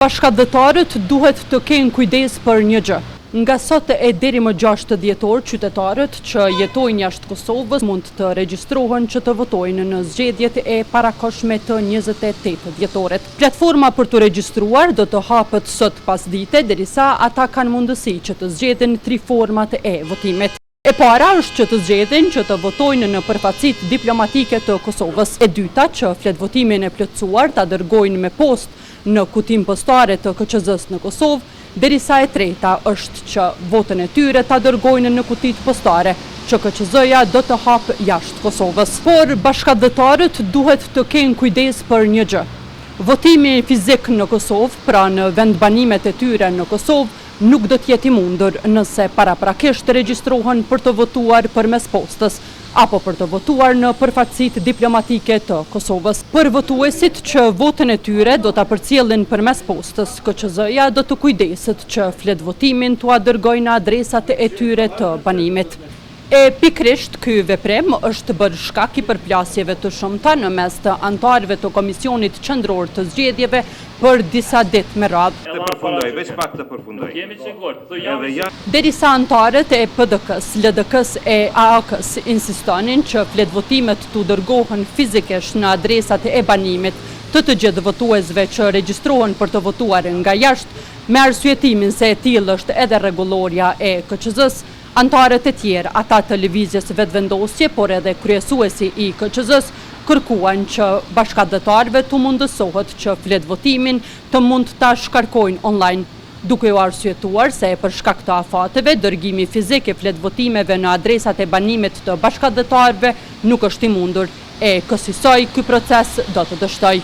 Bashkëdhëtarët duhet të kenë kujdes për një gjë. Nga sot e deri më 6 dhjetor, qytetarët që jetojnë jashtë Kosovës mund të regjistrohen që të votojnë në zgjedhjet e parakohshme të 28 dhjetoret. Platforma për të regjistruar do të hapet sot pasdite, derisa ata kanë mundësi që të zgjedhin 3 format e votimit. E para është që të zgjedhin që të votojnë në përfaqësitë diplomatike të Kosovës. E dyta që fletvotimin e plotësuar ta dërgojnë me postë në kutim postare të KQZ-s në Kosovë, derisa e treta është që votën e tyre ta dërgojnë në kutit postare që KQZ-ja do të hapë jashtë Kosovës. Por bashkëdhëtarët duhet të kenë kujdes për një gjë. Votimi fizik në Kosovë, pra në vendbanimet e tyre në Kosovë, nuk do t'jeti mundur nëse paraprakisht regjistrohen për të votuar përmes postës, apo për të votuar në përfaqësitë diplomatike të Kosovës. Për votuesit që votën e tyre do ta përcjellin përmes postës, KQZ-ja do të kujdeset që fletvotimin t'ua dërgojnë adresat e tyre të banimit. E pikrisht ky veprim është bërë shkak i përplasjeve të shumta në mes të anëtarëve të Komisionit Qendror të Zgjedhjeve për disa ditë me radhë. Të përfundoj, veç pak të përfundoj. Derisa anëtarët e PDK-s, LDK-s e AAK-s insistonin që fletvotimet t'u dërgohen fizikisht në adresat e banimit të gjithë votuesve që regjistrohen për të votuar nga jashtë, me arsyetimin se e tillë është edhe rregullorja e KQZ-s, anëtarët e tjerë, ata të lëvizjes vetëvendosje, por edhe kryesuesi i KQZ-s, kërkuan që bashkëdhëtarëve të mundësohet që fletvotimin të mund ta shkarkojnë online, duke u arsyetuar se për shkak të afateve, dërgimi fizik i fletvotimeve në adresat e banimit të bashkëdhëtarëve nuk është i mundur, e kësaj ky proces do të dështoj.